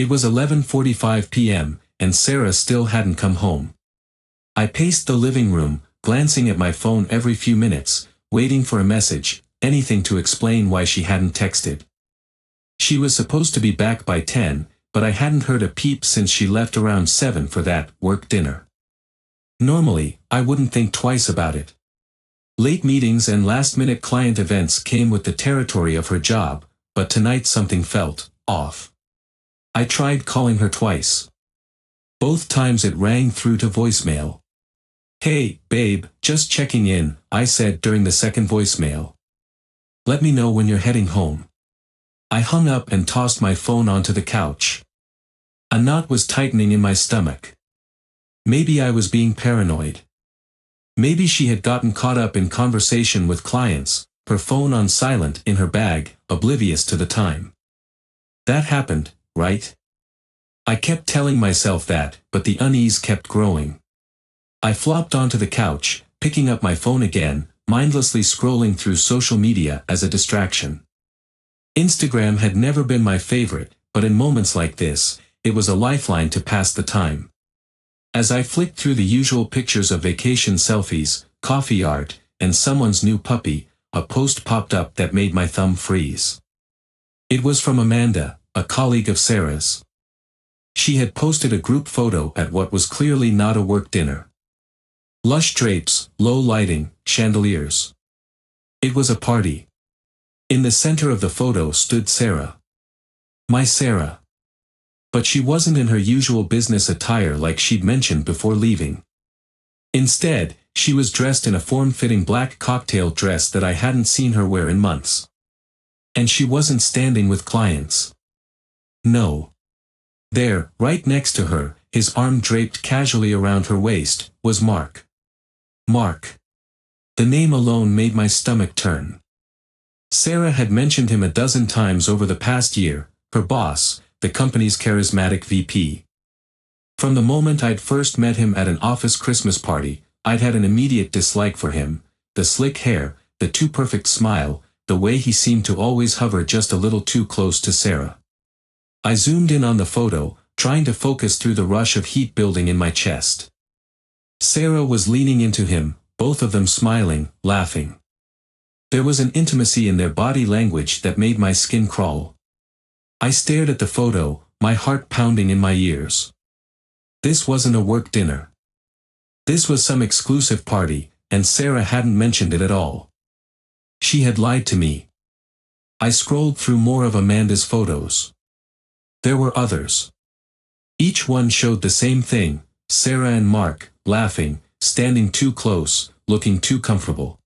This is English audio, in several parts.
It was 11:45 p.m., and Sarah still hadn't come home. I paced the living room, glancing at my phone every few minutes, waiting for a message, anything to explain why she hadn't texted. She was supposed to be back by 10, but I hadn't heard a peep since she left around 7 for that work dinner. Normally, I wouldn't think twice about it. Late meetings and last-minute client events came with the territory of her job, but tonight something felt off. I tried calling her twice. Both times it rang through to voicemail. "Hey, babe, just checking in," I said during the second voicemail. "Let me know when you're heading home." I hung up and tossed my phone onto the couch. A knot was tightening in my stomach. Maybe I was being paranoid. Maybe she had gotten caught up in conversation with clients, her phone on silent in her bag, oblivious to the time. That happened, right? I kept telling myself that, but the unease kept growing. I flopped onto the couch, picking up my phone again, mindlessly scrolling through social media as a distraction. Instagram had never been my favorite, but in moments like this, it was a lifeline to pass the time. As I flicked through the usual pictures of vacation selfies, coffee art, and someone's new puppy, a post popped up that made my thumb freeze. It was from Amanda, a colleague of Sarah's. She had posted a group photo at what was clearly not a work dinner. Lush drapes, low lighting, chandeliers. It was a party. In the center of the photo stood Sarah. My Sarah. But she wasn't in her usual business attire like she'd mentioned before leaving. Instead, she was dressed in a form-fitting black cocktail dress that I hadn't seen her wear in months. And she wasn't standing with clients. No. There, right next to her, his arm draped casually around her waist, was Mark. Mark. The name alone made my stomach turn. Sarah had mentioned him a dozen times over the past year, her boss, the company's charismatic VP. From the moment I'd first met him at an office Christmas party, I'd had an immediate dislike for him, the slick hair, the too perfect smile, the way he seemed to always hover just a little too close to Sarah. I zoomed in on the photo, trying to focus through the rush of heat building in my chest. Sarah was leaning into him, both of them smiling, laughing. There was an intimacy in their body language that made my skin crawl. I stared at the photo, my heart pounding in my ears. This wasn't a work dinner. This was some exclusive party, and Sarah hadn't mentioned it at all. She had lied to me. I scrolled through more of Amanda's photos. There were others. Each one showed the same thing, Sarah and Mark, laughing, standing too close, looking too comfortable.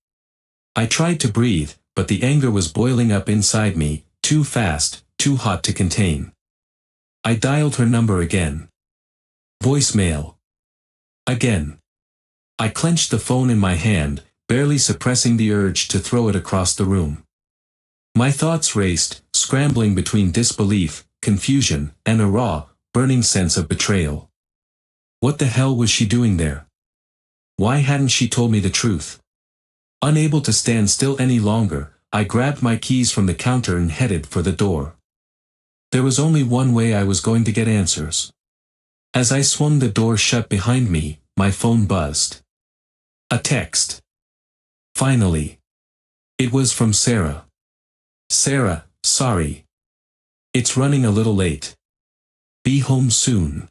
I tried to breathe, but the anger was boiling up inside me, too fast, too hot to contain. I dialed her number again. Voicemail. Again. I clenched the phone in my hand, barely suppressing the urge to throw it across the room. My thoughts raced, scrambling between disbelief, confusion, and a raw, burning sense of betrayal. What the hell was she doing there? Why hadn't she told me the truth? Unable to stand still any longer, I grabbed my keys from the counter and headed for the door. There was only one way I was going to get answers. As I swung the door shut behind me, my phone buzzed. A text. Finally. It was from Sarah. Sarah, sorry. It's running a little late. Be home soon.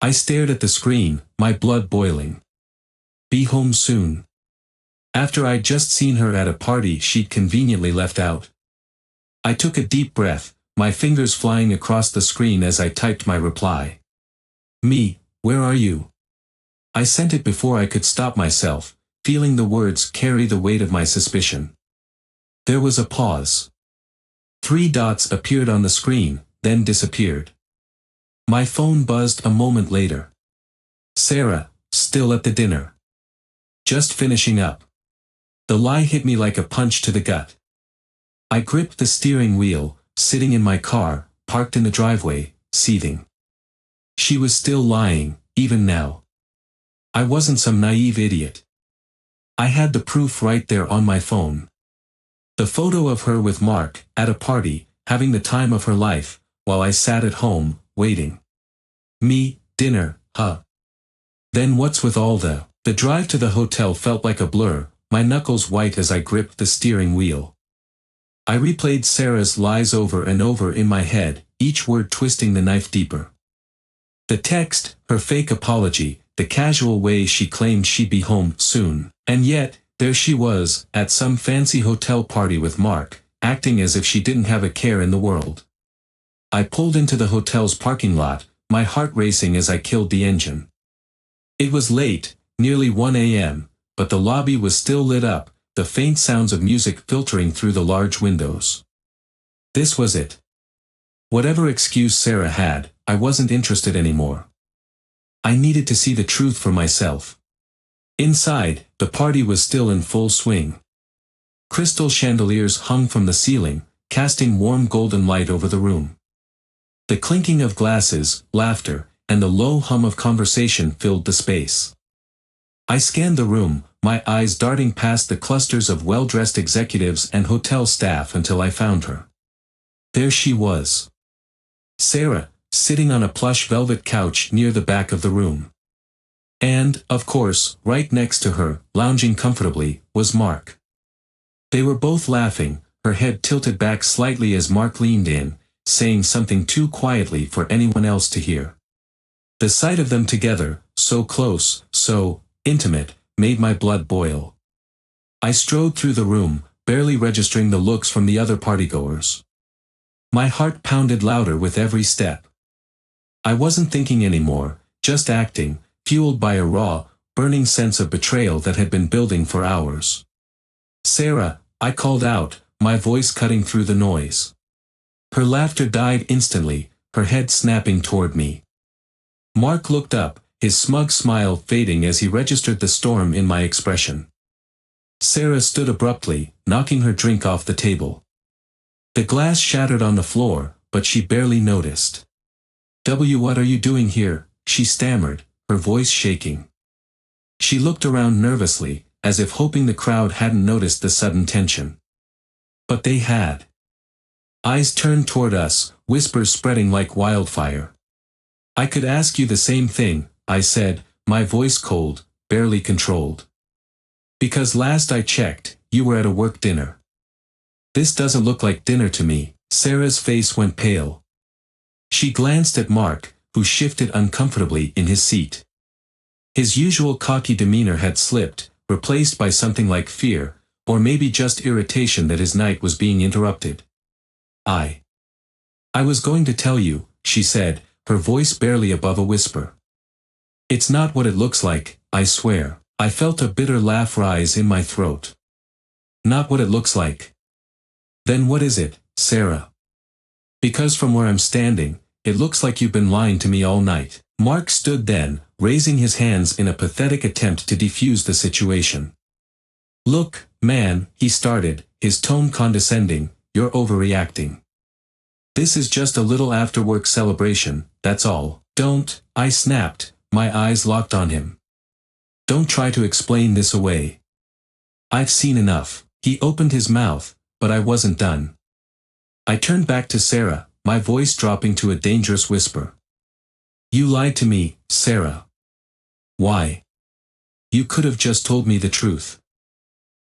I stared at the screen, my blood boiling. Be home soon. After I'd just seen her at a party she'd conveniently left out. I took a deep breath, my fingers flying across the screen as I typed my reply. Me, where are you? I sent it before I could stop myself, feeling the words carry the weight of my suspicion. There was a pause. 3 dots appeared on the screen, then disappeared. My phone buzzed a moment later. Sarah, still at the dinner. Just finishing up. The lie hit me like a punch to the gut. I gripped the steering wheel, sitting in my car, parked in the driveway, seething. She was still lying, even now. I wasn't some naive idiot. I had the proof right there on my phone. The photo of her with Mark, at a party, having the time of her life, while I sat at home, waiting. Me, dinner, huh? Then what's with all the... The drive to the hotel felt like a blur, my knuckles white as I gripped the steering wheel. I replayed Sarah's lies over and over in my head, each word twisting the knife deeper. The text, her fake apology, the casual way she claimed she'd be home soon. And yet, there she was, at some fancy hotel party with Mark, acting as if she didn't have a care in the world. I pulled into the hotel's parking lot, my heart racing as I killed the engine. It was late, nearly 1 a.m., but the lobby was still lit up, the faint sounds of music filtering through the large windows. This was it. Whatever excuse Sarah had, I wasn't interested anymore. I needed to see the truth for myself. Inside, the party was still in full swing. Crystal chandeliers hung from the ceiling, casting warm golden light over the room. The clinking of glasses, laughter, and the low hum of conversation filled the space. I scanned the room, my eyes darting past the clusters of well-dressed executives and hotel staff until I found her. There she was. Sarah, sitting on a plush velvet couch near the back of the room. And, of course, right next to her, lounging comfortably, was Mark. They were both laughing, her head tilted back slightly as Mark leaned in, saying something too quietly for anyone else to hear. The sight of them together, so close, so intimate, made my blood boil. I strode through the room, barely registering the looks from the other partygoers. My heart pounded louder with every step. I wasn't thinking anymore, just acting, fueled by a raw, burning sense of betrayal that had been building for hours. "Sarah," I called out, my voice cutting through the noise. Her laughter died instantly, her head snapping toward me. Mark looked up, his smug smile fading as he registered the storm in my expression. Sarah stood abruptly, knocking her drink off the table. The glass shattered on the floor, but she barely noticed. What are you doing here?" she stammered, her voice shaking. She looked around nervously, as if hoping the crowd hadn't noticed the sudden tension. But they had. Eyes turned toward us, whispers spreading like wildfire. "I could ask you the same thing," I said, my voice cold, barely controlled. "Because last I checked, you were at a work dinner." "This doesn't look like dinner to me." Sarah's face went pale. She glanced at Mark, who shifted uncomfortably in his seat. His usual cocky demeanor had slipped, replaced by something like fear, or maybe just irritation that his night was being interrupted. I was going to tell you," she said, her voice barely above a whisper. "It's not what it looks like, I swear." I felt a bitter laugh rise in my throat. "Not what it looks like? Then what is it, Sarah? Because from where I'm standing, it looks like you've been lying to me all night." Mark stood then, raising his hands in a pathetic attempt to defuse the situation. "Look, man," he started, his tone condescending, "you're overreacting. This is just a little after-work celebration, that's all." "Don't," I snapped, my eyes locked on him. "Don't try to explain this away. I've seen enough." He opened his mouth, but I wasn't done. I turned back to Sarah, my voice dropping to a dangerous whisper. "You lied to me, Sarah." "Why? You could have just told me the truth."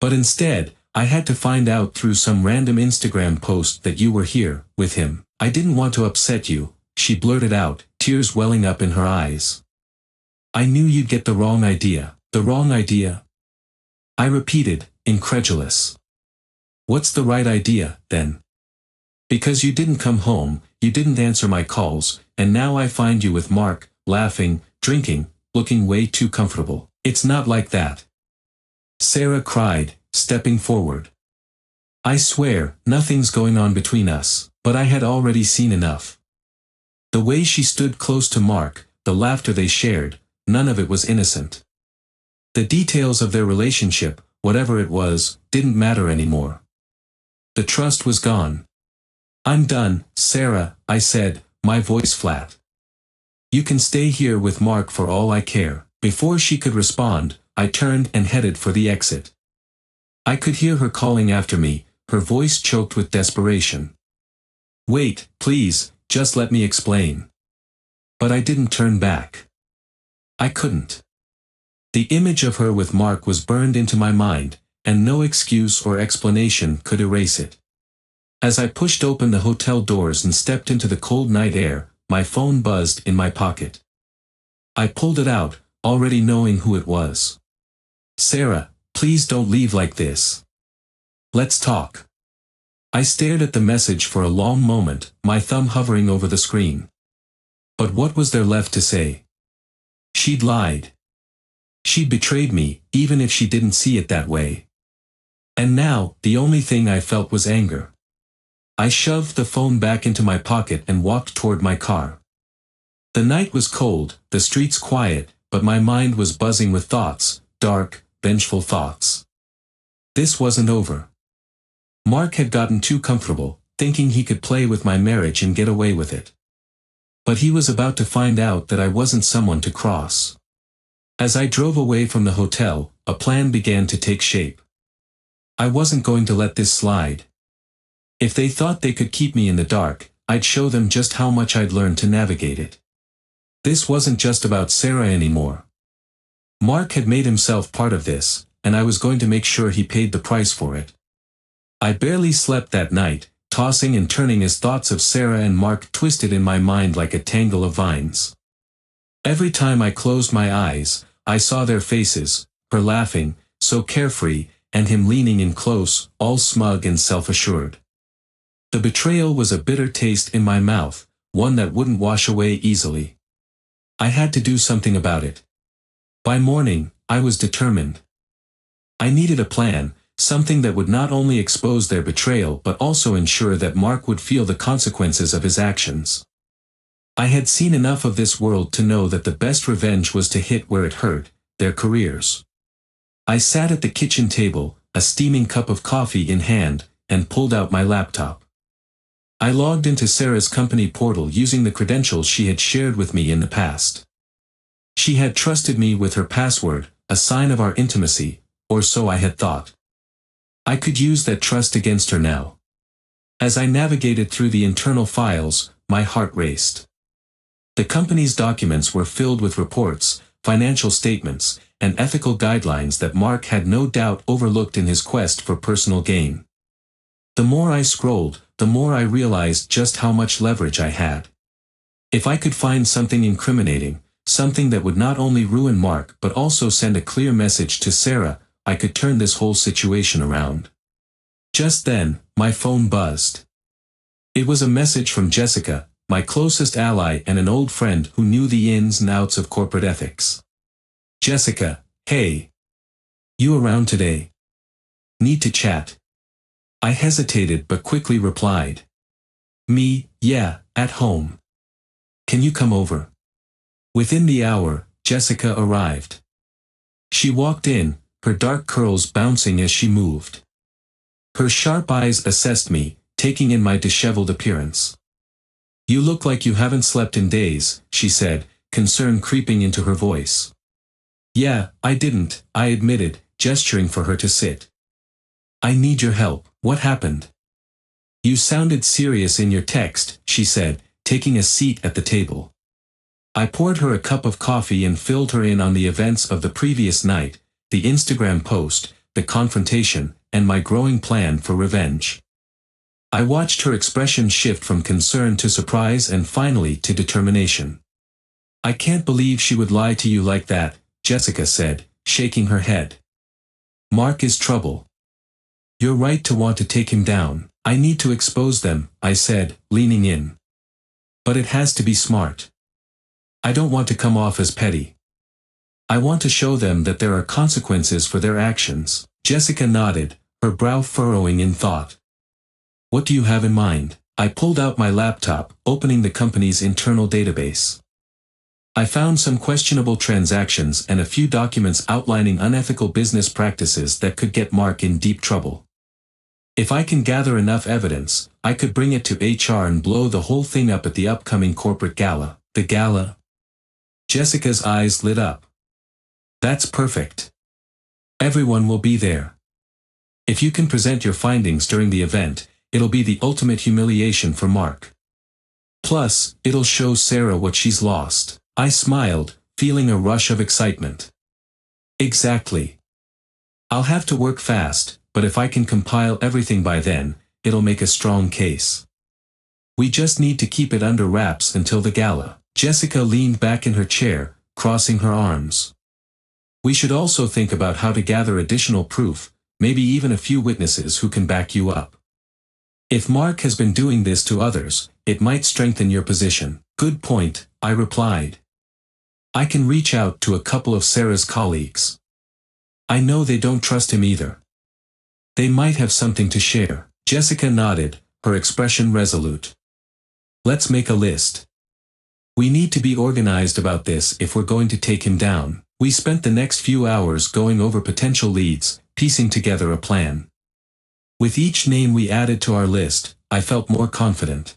"But instead, I had to find out through some random Instagram post that you were here, with him." "I didn't want to upset you," she blurted out, tears welling up in her eyes. "I knew you'd get the wrong idea." "The wrong idea?" I repeated, incredulous. "What's the right idea, then?" "Because you didn't come home, you didn't answer my calls, and now I find you with Mark, laughing, drinking, looking way too comfortable." "It's not like that," Sarah cried, stepping forward. "I swear, nothing's going on between us." But I had already seen enough. The way she stood close to Mark, the laughter they shared, none of it was innocent. The details of their relationship, whatever it was, didn't matter anymore. The trust was gone. "I'm done, Sarah," I said, my voice flat. "You can stay here with Mark for all I care." Before she could respond, I turned and headed for the exit. I could hear her calling after me, her voice choked with desperation. "Wait, please, just let me explain." But I didn't turn back. I couldn't. The image of her with Mark was burned into my mind, and no excuse or explanation could erase it. As I pushed open the hotel doors and stepped into the cold night air, my phone buzzed in my pocket. I pulled it out, already knowing who it was. "Sarah, please don't leave like this. Let's talk." I stared at the message for a long moment, my thumb hovering over the screen. But what was there left to say? She'd lied. She'd betrayed me, even if she didn't see it that way. And now, the only thing I felt was anger. I shoved the phone back into my pocket and walked toward my car. The night was cold, the streets quiet, but my mind was buzzing with thoughts, dark, vengeful thoughts. This wasn't over. Mark had gotten too comfortable, thinking he could play with my marriage and get away with it. But he was about to find out that I wasn't someone to cross. As I drove away from the hotel, a plan began to take shape. I wasn't going to let this slide. If they thought they could keep me in the dark, I'd show them just how much I'd learned to navigate it. This wasn't just about Sarah anymore. Mark had made himself part of this, and I was going to make sure he paid the price for it. I barely slept that night, tossing and turning as thoughts of Sarah and Mark twisted in my mind like a tangle of vines. Every time I closed my eyes, I saw their faces, her laughing, so carefree, and him leaning in close, all smug and self-assured. The betrayal was a bitter taste in my mouth, one that wouldn't wash away easily. I had to do something about it. By morning, I was determined. I needed a plan, something that would not only expose their betrayal but also ensure that Mark would feel the consequences of his actions. I had seen enough of this world to know that the best revenge was to hit where it hurt, their careers. I sat at the kitchen table, a steaming cup of coffee in hand, and pulled out my laptop. I logged into Sarah's company portal using the credentials she had shared with me in the past. She had trusted me with her password, a sign of our intimacy, or so I had thought. I could use that trust against her now. As I navigated through the internal files, my heart raced. The company's documents were filled with reports, financial statements, and ethical guidelines that Mark had no doubt overlooked in his quest for personal gain. The more I scrolled, the more I realized just how much leverage I had. If I could find something incriminating, something that would not only ruin Mark but also send a clear message to Sarah, I could turn this whole situation around. Just then, my phone buzzed. It was a message from Jessica, my closest ally and an old friend who knew the ins and outs of corporate ethics. "Jessica, hey. You around today? Need to chat." I hesitated but quickly replied. "Me, yeah, at home. Can you come over?" Within the hour, Jessica arrived. She walked in, her dark curls bouncing as she moved. Her sharp eyes assessed me, taking in my disheveled appearance. "You look like you haven't slept in days," she said, concern creeping into her voice. "Yeah, I didn't," I admitted, gesturing for her to sit. "I need your help. What happened?" "You sounded serious in your text," she said, taking a seat at the table. I poured her a cup of coffee and filled her in on the events of the previous night, the Instagram post, the confrontation, and my growing plan for revenge. I watched her expression shift from concern to surprise and finally to determination. "I can't believe she would lie to you like that," Jessica said, shaking her head. "Mark is trouble. You're right to want to take him down. I need to expose them," I said, leaning in. "But it has to be smart. I don't want to come off as petty. I want to show them that there are consequences for their actions." Jessica nodded, her brow furrowing in thought. "What do you have in mind?" I pulled out my laptop, opening the company's internal database. I found some questionable transactions and a few documents outlining unethical business practices that could get Mark in deep trouble. If I can gather enough evidence, I could bring it to HR and blow the whole thing up at the upcoming corporate gala. "The gala?" Jessica's eyes lit up. "That's perfect. Everyone will be there. If you can present your findings during the event, it'll be the ultimate humiliation for Mark." Plus, it'll show Sarah what she's lost. I smiled, feeling a rush of excitement. Exactly. I'll have to work fast, but if I can compile everything by then, it'll make a strong case. We just need to keep it under wraps until the gala. Jessica leaned back in her chair, crossing her arms. We should also think about how to gather additional proof, maybe even a few witnesses who can back you up. If Mark has been doing this to others, it might strengthen your position. Good point, I replied. I can reach out to a couple of Sarah's colleagues. I know they don't trust him either. They might have something to share. Jessica nodded, her expression resolute. Let's make a list. We need to be organized about this if we're going to take him down. We spent the next few hours going over potential leads, piecing together a plan. With each name we added to our list, I felt more confident.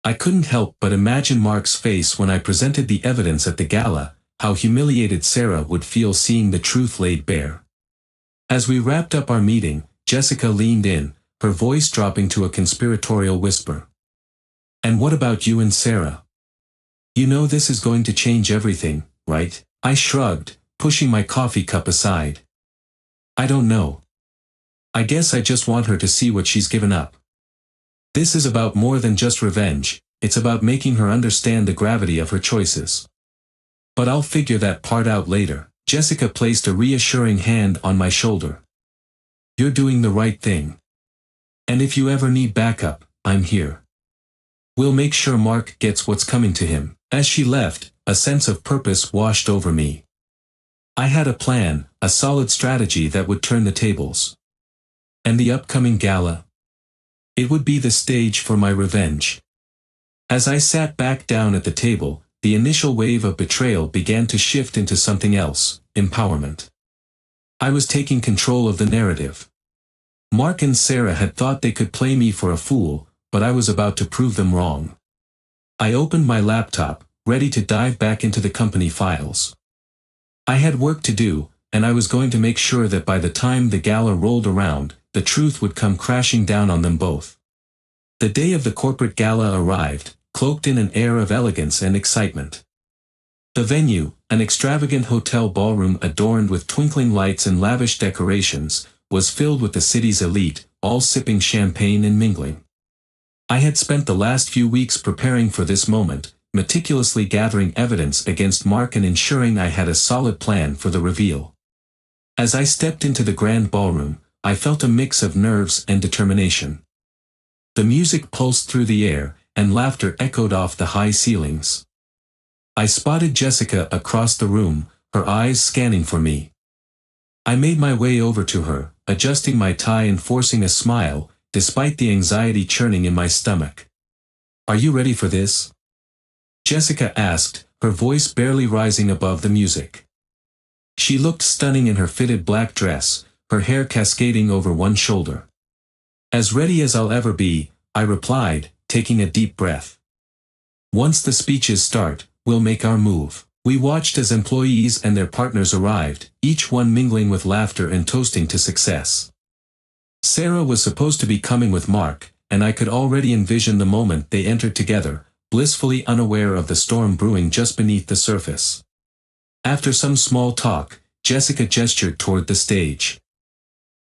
I couldn't help but imagine Mark's face when I presented the evidence at the gala, how humiliated Sarah would feel seeing the truth laid bare. As we wrapped up our meeting, Jessica leaned in, her voice dropping to a conspiratorial whisper. And what about you and Sarah? You know this is going to change everything, right? I shrugged, pushing my coffee cup aside. I don't know. I guess I just want her to see what she's given up. This is about more than just revenge, it's about making her understand the gravity of her choices. But I'll figure that part out later. Jessica placed a reassuring hand on my shoulder. You're doing the right thing. And if you ever need backup, I'm here. We'll make sure Mark gets what's coming to him. As she left, a sense of purpose washed over me. I had a plan, a solid strategy that would turn the tables. And the upcoming gala? It would be the stage for my revenge. As I sat back down at the table, the initial wave of betrayal began to shift into something else, empowerment. I was taking control of the narrative. Mark and Sarah had thought they could play me for a fool, but I was about to prove them wrong. I opened my laptop, ready to dive back into the company files. I had work to do, and I was going to make sure that by the time the gala rolled around, the truth would come crashing down on them both. The day of the corporate gala arrived, cloaked in an air of elegance and excitement. The venue, an extravagant hotel ballroom adorned with twinkling lights and lavish decorations, was filled with the city's elite, all sipping champagne and mingling. I had spent the last few weeks preparing for this moment, meticulously gathering evidence against Mark and ensuring I had a solid plan for the reveal. As I stepped into the grand ballroom, I felt a mix of nerves and determination. The music pulsed through the air, and laughter echoed off the high ceilings. I spotted Jessica across the room, her eyes scanning for me. I made my way over to her, adjusting my tie and forcing a smile, despite the anxiety churning in my stomach. Are you ready for this? Jessica asked, her voice barely rising above the music. She looked stunning in her fitted black dress, her hair cascading over one shoulder. As ready as I'll ever be, I replied, taking a deep breath. Once the speeches start, we'll make our move. We watched as employees and their partners arrived, each one mingling with laughter and toasting to success. Sarah was supposed to be coming with Mark, and I could already envision the moment they entered together, blissfully unaware of the storm brewing just beneath the surface. After some small talk, Jessica gestured toward the stage.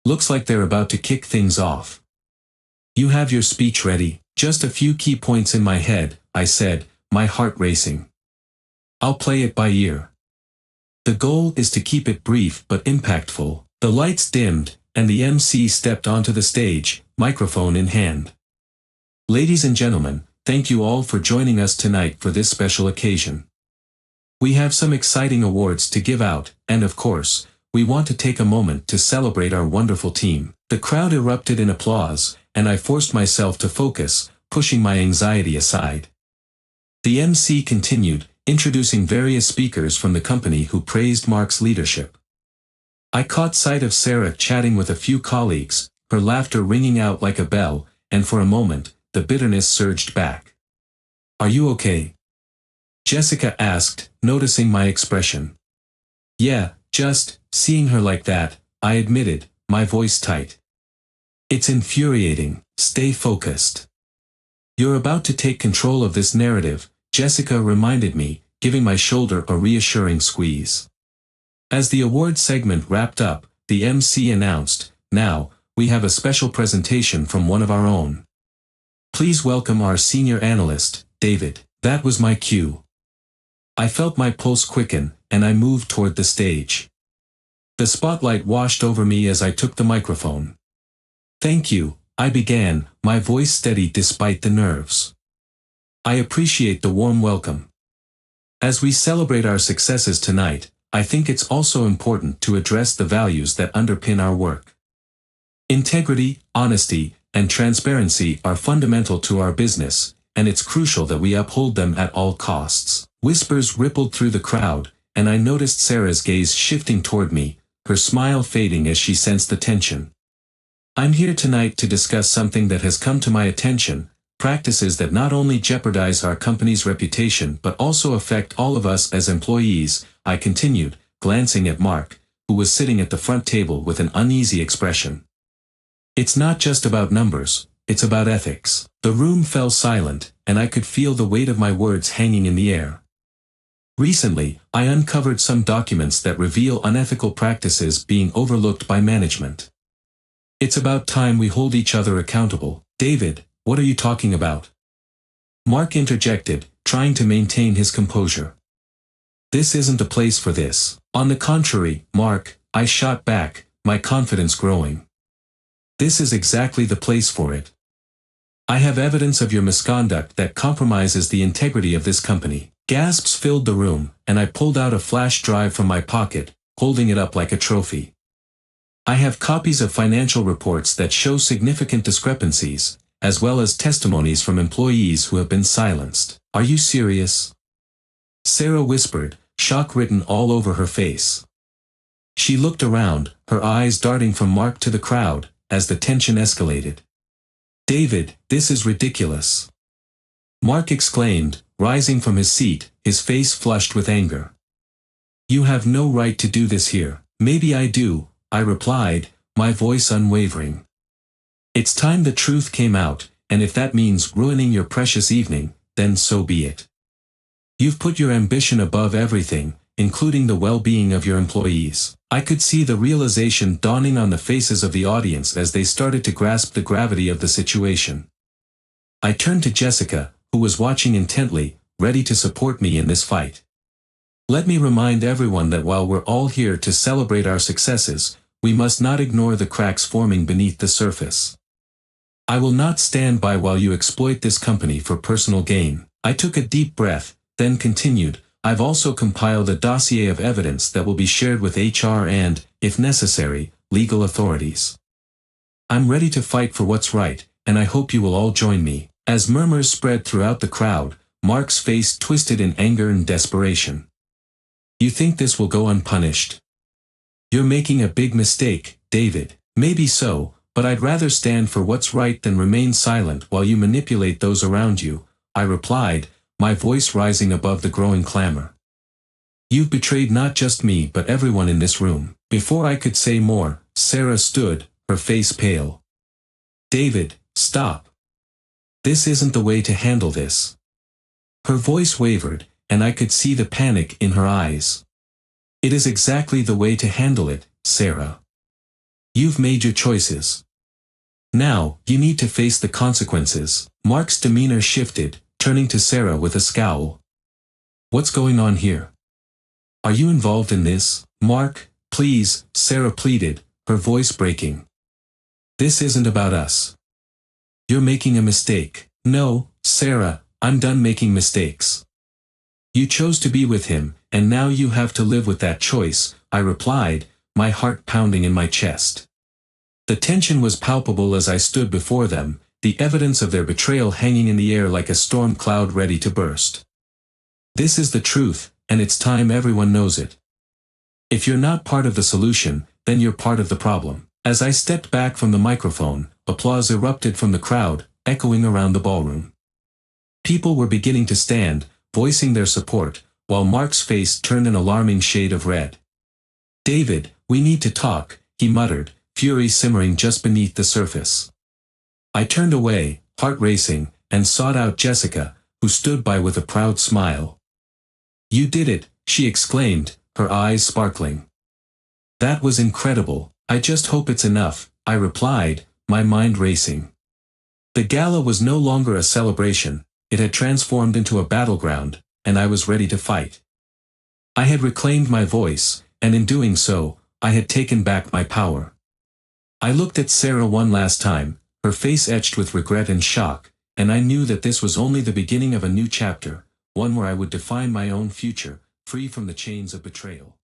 Looks like they're about to kick things off. You have your speech ready? Just a few key points in my head, I said, my heart racing. I'll play it by ear. The goal is to keep it brief but impactful. The lights dimmed, and the MC stepped onto the stage, microphone in hand. Ladies and gentlemen, thank you all for joining us tonight for this special occasion. We have some exciting awards to give out, and of course, we want to take a moment to celebrate our wonderful team. The crowd erupted in applause, and I forced myself to focus, pushing my anxiety aside. The MC continued, introducing various speakers from the company who praised Mark's leadership. I caught sight of Sarah chatting with a few colleagues, her laughter ringing out like a bell, and for a moment, the bitterness surged back. Are you okay? Jessica asked, noticing my expression. Yeah, just, seeing her like that, I admitted, my voice tight. It's infuriating, stay focused. You're about to take control of this narrative, Jessica reminded me, giving my shoulder a reassuring squeeze. As the award segment wrapped up, the MC announced, "Now, we have a special presentation from one of our own. Please welcome our senior analyst, David." That was my cue. I felt my pulse quicken, and I moved toward the stage. The spotlight washed over me as I took the microphone. "Thank you," I began, my voice steady despite the nerves. "I appreciate the warm welcome. As we celebrate our successes tonight, I think it's also important to address the values that underpin our work. Integrity, honesty, and transparency are fundamental to our business, and it's crucial that we uphold them at all costs." Whispers rippled through the crowd, and I noticed Sarah's gaze shifting toward me, her smile fading as she sensed the tension. "I'm here tonight to discuss something that has come to my attention, practices that not only jeopardize our company's reputation but also affect all of us as employees," I continued, glancing at Mark, who was sitting at the front table with an uneasy expression. "It's not just about numbers, it's about ethics." The room fell silent, and I could feel the weight of my words hanging in the air. "Recently, I uncovered some documents that reveal unethical practices being overlooked by management. It's about time we hold each other accountable." "David, what are you talking about?" Mark interjected, trying to maintain his composure. "This isn't a place for this." "On the contrary, Mark," I shot back, my confidence growing. "This is exactly the place for it. I have evidence of your misconduct that compromises the integrity of this company." Gasps filled the room, and I pulled out a flash drive from my pocket, holding it up like a trophy. "I have copies of financial reports that show significant discrepancies, as well as testimonies from employees who have been silenced." "Are you serious?" Sarah whispered, shock written all over her face. She looked around, her eyes darting from Mark to the crowd, as the tension escalated. "David, this is ridiculous!" Mark exclaimed, rising from his seat, his face flushed with anger. "You have no right to do this here." "Maybe I do," I replied, my voice unwavering. "It's time the truth came out, and if that means ruining your precious evening, then so be it. You've put your ambition above everything, including the well-being of your employees." I could see the realization dawning on the faces of the audience as they started to grasp the gravity of the situation. I turned to Jessica, who was watching intently, ready to support me in this fight. "Let me remind everyone that while we're all here to celebrate our successes, we must not ignore the cracks forming beneath the surface. I will not stand by while you exploit this company for personal gain." I took a deep breath, then continued, "I've also compiled a dossier of evidence that will be shared with HR and, if necessary, legal authorities. I'm ready to fight for what's right, and I hope you will all join me." As murmurs spread throughout the crowd, Mark's face twisted in anger and desperation. "You think this will go unpunished? You're making a big mistake, David." "Maybe so, but I'd rather stand for what's right than remain silent while you manipulate those around you," I replied, my voice rising above the growing clamor. "You've betrayed not just me but everyone in this room." Before I could say more, Sarah stood, her face pale. "David, stop. This isn't the way to handle this." Her voice wavered, and I could see the panic in her eyes. "It is exactly the way to handle it, Sarah. You've made your choices. Now, you need to face the consequences." Mark's demeanor shifted, turning to Sarah with a scowl. "What's going on here? Are you involved in this?" "Mark, please," Sarah pleaded, her voice breaking. "This isn't about us. You're making a mistake." "No, Sarah, I'm done making mistakes. You chose to be with him, and now you have to live with that choice," I replied, my heart pounding in my chest. The tension was palpable as I stood before them, the evidence of their betrayal hanging in the air like a storm cloud ready to burst. This is the truth, and it's time everyone knows it. If you're not part of the solution, then you're part of the problem. As I stepped back from the microphone, applause erupted from the crowd, echoing around the ballroom. People were beginning to stand, voicing their support, while Mark's face turned an alarming shade of red. "David, we need to talk," he muttered, fury simmering just beneath the surface. I turned away, heart racing, and sought out Jessica, who stood by with a proud smile. "You did it," she exclaimed, her eyes sparkling. "That was incredible. I just hope it's enough," I replied, my mind racing. The gala was no longer a celebration, it had transformed into a battleground, and I was ready to fight. I had reclaimed my voice, and in doing so, I had taken back my power. I looked at Sarah one last time, her face etched with regret and shock, and I knew that this was only the beginning of a new chapter, one where I would define my own future, free from the chains of betrayal.